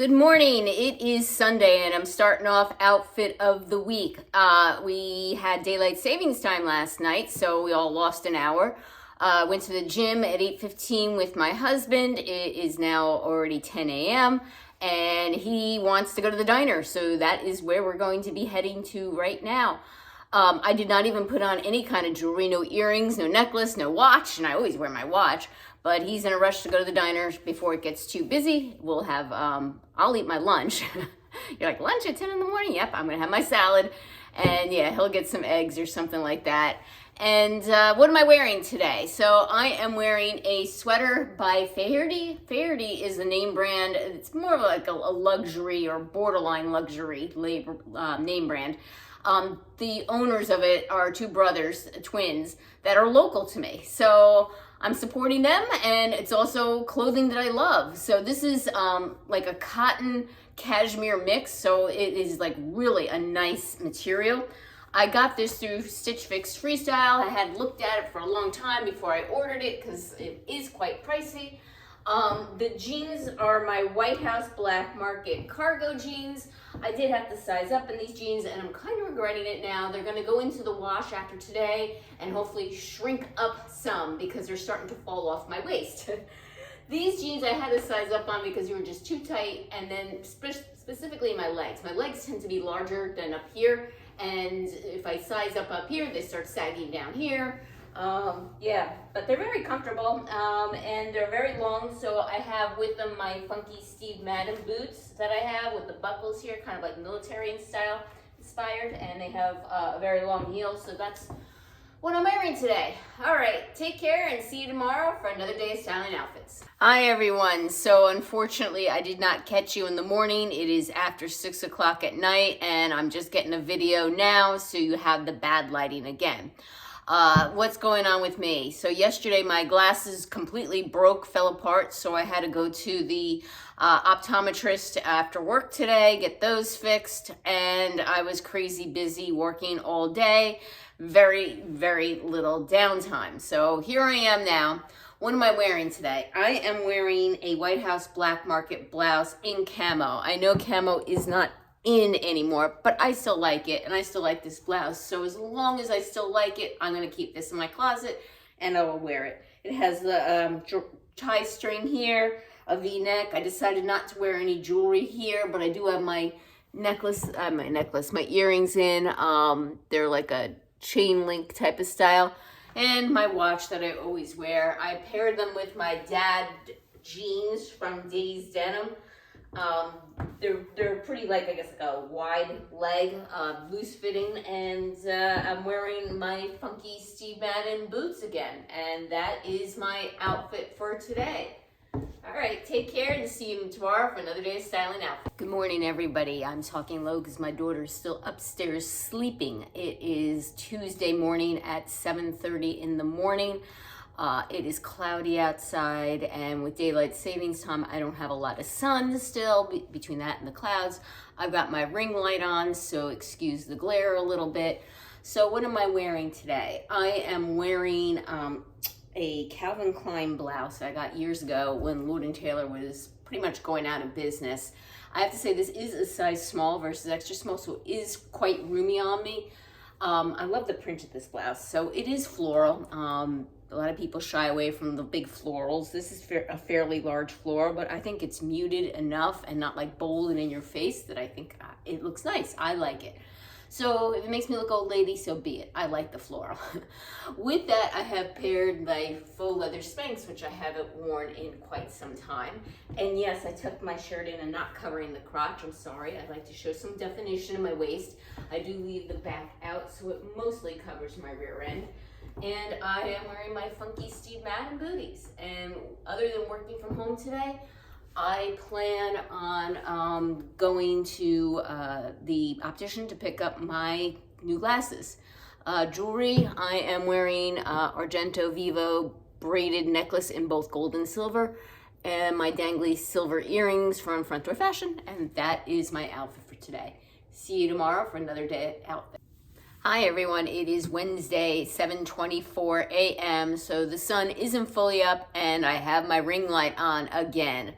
Good morning. It is Sunday and I'm starting off outfit of the week. We had daylight savings time last night, so we all lost an hour. Went to the gym at 8:15 with my husband. It is now already 10 a.m. and he wants to go to the diner, so that is where we're going to be heading to right now. I did not even put on any kind of jewelry, no earrings, no necklace, no watch, and I always wear my watch. But he's in a rush to go to the diner before it gets too busy. We'll have, I'll eat my lunch. You're like, lunch at 10 in the morning? Yep, I'm gonna have my salad. And yeah, he'll get some eggs or something like that. And what am I wearing today? So I am wearing a sweater by Faherty. Faherty is a name brand. It's more of like a luxury or borderline luxury name brand. The owners of it are two brothers, twins, that are local to me. So I'm supporting them, and it's also clothing that I love. So this is like a cotton cashmere mix, so it is like really a nice material. I got this through Stitch Fix Freestyle. I had looked at it for a long time before I ordered it because it is quite pricey. The jeans are my White House Black Market cargo jeans. I did have to size up in these jeans and I'm kind of regretting it now. They're gonna go into the wash after today and hopefully shrink up some because they're starting to fall off my waist. These jeans I had to size up on because they were just too tight, and then specifically my legs. My legs tend to be larger than up here, and if I size up here, they start sagging down here. Yeah, but they're very comfortable, and they're very long, so I have with them my funky Steve Madden boots that I have with the buckles here, kind of like military style inspired, and they have a very long heel, so that's what I'm wearing today. All right, take care and see you tomorrow for another day of styling outfits. Hi everyone. So unfortunately I did not catch you in the morning. It is after 6 o'clock at night and I'm just getting a video now, so you have the bad lighting again. What's going on with me? So yesterday my glasses completely broke, fell apart, so I had to go to the optometrist after work today, get those fixed, and I was crazy busy working all day. Very, very little downtime. So here I am now. What am I wearing today? I am wearing a White House Black Market blouse in camo. I know camo is not in anymore, but I still like it, and I still like this blouse. So as long as I still like it, I'm gonna keep this in my closet and I will wear it. It has the tie string here, a V-neck. I decided not to wear any jewelry here, but I do have my my earrings in. They're like a chain link type of style, and my watch that I always wear. I paired them with my dad jeans from Days Denim. They're pretty, like, I guess like a wide leg, loose fitting, and I'm wearing my funky Steve Madden boots again, and that is my outfit for today. All right, take care and see you tomorrow for another day of styling outfits. Good morning, everybody. I'm talking low because my daughter is still upstairs sleeping. It is Tuesday morning at 7:30 in the morning. It is cloudy outside, and with daylight savings time, I don't have a lot of sun still between that and the clouds. I've got my ring light on, so excuse the glare a little bit. So what am I wearing today? I am wearing a Calvin Klein blouse I got years ago when Lord & Taylor was pretty much going out of business. I have to say this is a size small versus extra small, so it is quite roomy on me. I love the print of this blouse. So it is floral. A lot of people shy away from the big florals. This is a fairly large floral, but I think it's muted enough and not like bold and in your face that I think it looks nice. I like it. So if it makes me look old lady, so be it. I like the floral. With that, I have paired my faux leather Spanx, which I haven't worn in quite some time. And yes, I tucked my shirt in and not covering the crotch. I'm sorry. I like to show some definition in my waist. I do leave the back out, so it mostly covers my rear end. And I am wearing my funky Steve Madden booties. And other than working from home today, I plan on going to the optician to pick up my new glasses. Jewelry, I am wearing Argento Vivo braided necklace in both gold and silver, and my dangly silver earrings from Front Door Fashion, and that is my outfit for today. See you tomorrow for another day outfit. Hi everyone, it is Wednesday, 7:24 a.m. So the sun isn't fully up and I have my ring light on again.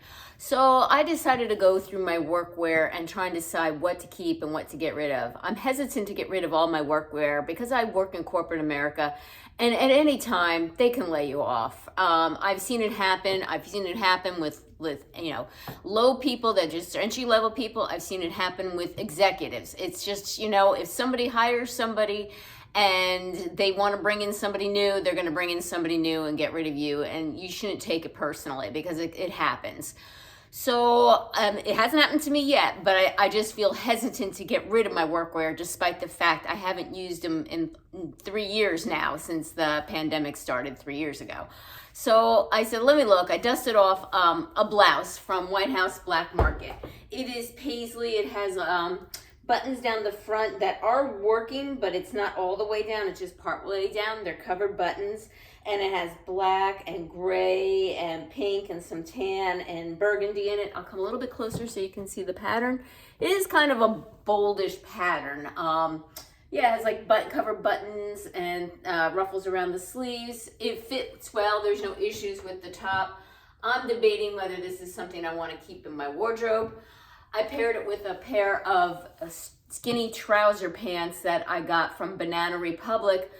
So I decided to go through my workwear and try and decide what to keep and what to get rid of. I'm hesitant to get rid of all my workwear because I work in corporate America, and at any time they can lay you off. I've seen it happen. I've seen it happen with low people that just entry level people. I've seen it happen with executives. It's just, if somebody hires somebody and they want to bring in somebody new, they're going to bring in somebody new and get rid of you, and you shouldn't take it personally because it happens. So it hasn't happened to me yet, but I just feel hesitant to get rid of my workwear despite the fact I haven't used them in 3 years now since the pandemic started 3 years ago. So I said, let me look. I dusted off a blouse from White House Black Market. It is paisley. It has buttons down the front that are working, but it's not all the way down. It's just part way down. They're covered buttons. And it has black and gray and pink and some tan and burgundy in it. I'll come a little bit closer so you can see the pattern. It is kind of a boldish pattern. It has like covered buttons and ruffles around the sleeves. It fits well. There's no issues with the top. I'm debating whether this is something I want to keep in my wardrobe. I paired it with a pair of skinny trouser pants that I got from Banana Republic.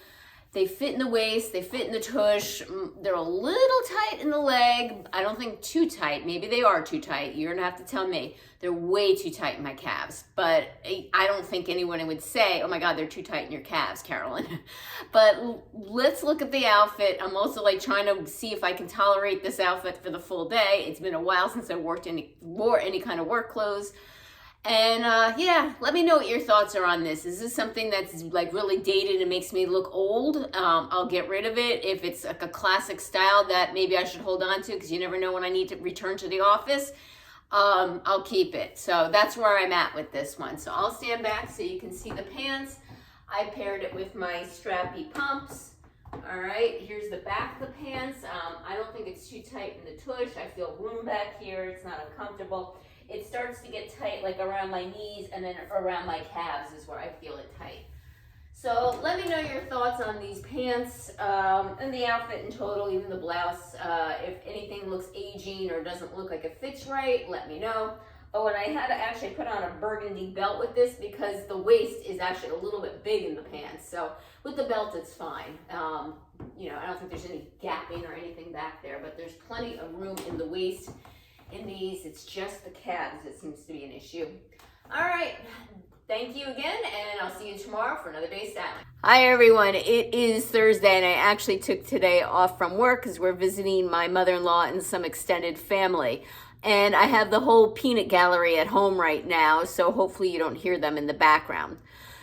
They fit in the waist, they fit in the tush. They're a little tight in the leg. I don't think too tight. Maybe they are too tight. You're gonna have to tell me. They're way too tight in my calves. But I don't think anyone would say, oh my God, they're too tight in your calves, Carolyn. But let's look at the outfit. I'm also trying to see if I can tolerate this outfit for the full day. It's been a while since I wore any kind of work clothes. And let me know what your thoughts are on this. Is this something that's really dated and makes me look old? I'll get rid of it. If it's a classic style that maybe I should hold on to because you never know when I need to return to the office, I'll keep it. So that's where I'm at with this one. So I'll stand back so you can see the pants. I paired it with my strappy pumps. All right, here's the back of the pants. I don't think it's too tight in the tush. I feel room back here. It's not uncomfortable. It starts to get tight around my knees, and then around my calves is where I feel it tight. So let me know your thoughts on these pants and the outfit in total, even the blouse. If anything looks aging or doesn't look like it fits right, let me know. Oh, and I had to actually put on a burgundy belt with this because the waist is actually a little bit big in the pants. So with the belt, it's fine. I don't think there's any gapping or anything back there, but there's plenty of room in the waist. In these, it's just the calves that seems to be an issue. All right, thank you again, and I'll see you tomorrow for another day styling. Hi everyone, it is Thursday, and I actually took today off from work because we're visiting my mother-in-law and some extended family. And I have the whole peanut gallery at home right now, so hopefully you don't hear them in the background.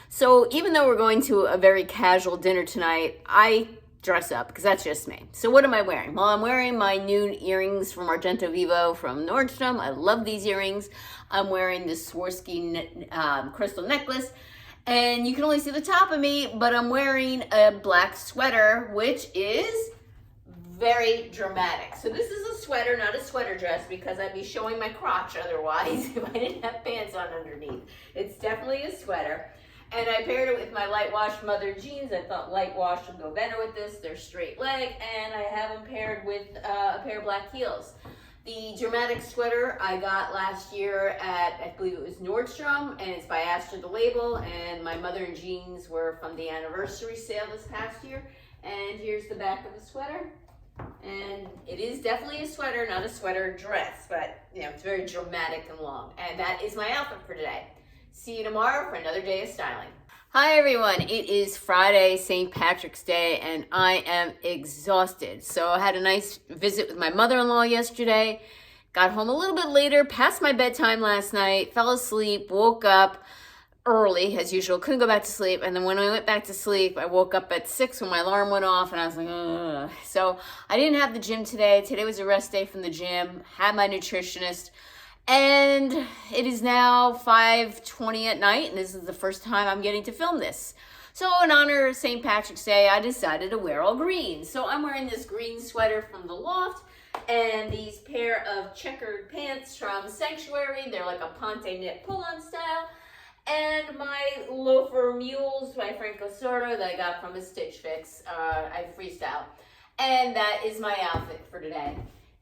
So even though we're going to a very casual dinner tonight, I dress up because that's just me. So what am I wearing? Well, I'm wearing my new earrings from Argento Vivo from Nordstrom. I love these earrings. I'm wearing this Swarovski crystal necklace, and you can only see the top of me, but I'm wearing a black sweater, which is very dramatic. So this is a sweater, not a sweater dress, because I'd be showing my crotch otherwise if I didn't have pants on underneath. It's definitely a sweater. And I paired it with my light wash mother jeans. I thought light wash would go better with this. They're straight leg, and I have them paired with a pair of black heels. The dramatic sweater I got last year at, I believe it was Nordstrom, and it's by Astor the Label, and my mother and jeans were from the anniversary sale this past year. And here's the back of the sweater. And it is definitely a sweater, not a sweater dress, but it's very dramatic and long. And that is my outfit for today. See you tomorrow for another day of styling. Hi everyone, it is Friday, St. Patrick's Day, and I am exhausted. So I had a nice visit with my mother-in-law yesterday, got home a little bit later, past my bedtime last night, fell asleep, woke up early as usual, couldn't go back to sleep, and then when I went back to sleep, I woke up at 6 when my alarm went off, and I was like, ugh. So I didn't have the gym today. Today was a rest day from the gym, had my nutritionist. And it is now 5:20 at night, and this is the first time I'm getting to film this. So in honor of St. Patrick's Day, I decided to wear all green. So I'm wearing this green sweater from the Loft and these pair of checkered pants from Sanctuary. They're like a ponte knit pull-on style. And my loafer mules by Franco Sordo that I got from a Stitch Fix. I freestyle. And that is my outfit for today.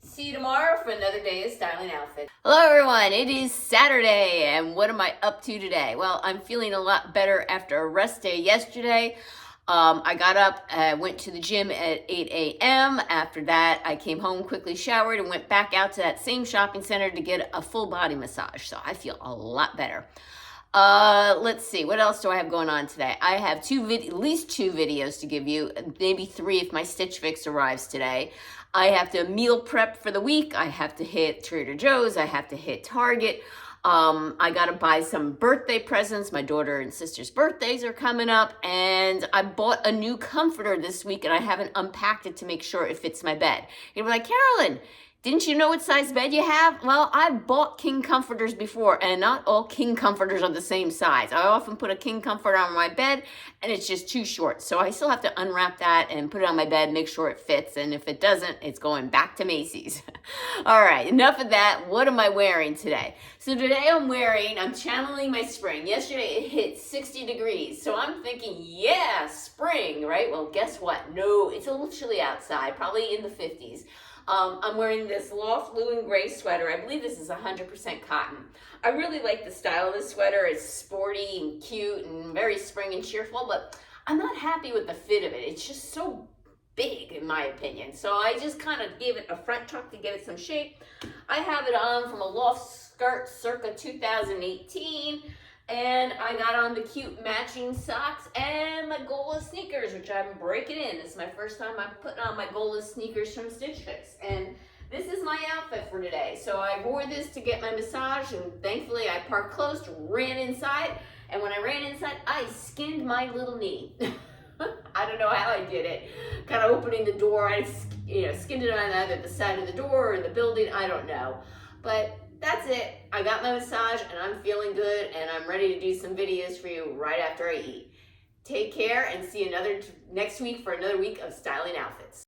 See you tomorrow for another day of styling outfits. Hello everyone, it is Saturday, and what am I up to today? Well, I'm feeling a lot better after a rest day yesterday. I got up, went to the gym at 8 a.m. After that, I came home, quickly showered, and went back out to that same shopping center to get a full body massage. So I feel a lot better. Let's see, what else do I have going on today? I have at least two videos to give you, maybe three if my Stitch Fix arrives today. I have to meal prep for the week. I have to hit Trader Joe's. I have to hit Target. I got to buy some birthday presents. My daughter and sister's birthdays are coming up, and I bought a new comforter this week, and I haven't unpacked it to make sure it fits my bed. You're like, Carolyn, didn't you know what size bed you have? Well, I've bought king comforters before, and not all king comforters are the same size. I often put a king comforter on my bed, and it's just too short. So I still have to unwrap that and put it on my bed, make sure it fits. And if it doesn't, it's going back to Macy's. All right, enough of that. What am I wearing today? So today I'm channeling my spring. Yesterday it hit 60 degrees. So I'm thinking, yeah, spring, right? Well, guess what? No, it's a little chilly outside, probably in the 50s. I'm wearing this Loft Blue and Gray sweater. I believe this is 100% cotton. I really like the style of this sweater. It's sporty and cute and very spring and cheerful, but I'm not happy with the fit of it. It's just so big, in my opinion. So I just kind of gave it a front tuck to give it some shape. I have it on from a Loft skirt circa 2018. And I got on the cute matching socks and my Gola sneakers, which I'm breaking in. This is my first time I'm putting on my Gola sneakers from Stitch Fix. And this is my outfit for today. So I wore this to get my massage, and thankfully I parked close, ran inside. And when I ran inside, I skinned my little knee. I don't know how I did it. Kind of opening the door, I skinned it on either the side of the door or the building, I don't know. But that's it. I got my massage and I'm feeling good, and I'm ready to do some videos for you right after I eat. Take care and see you next week for another week of styling outfits.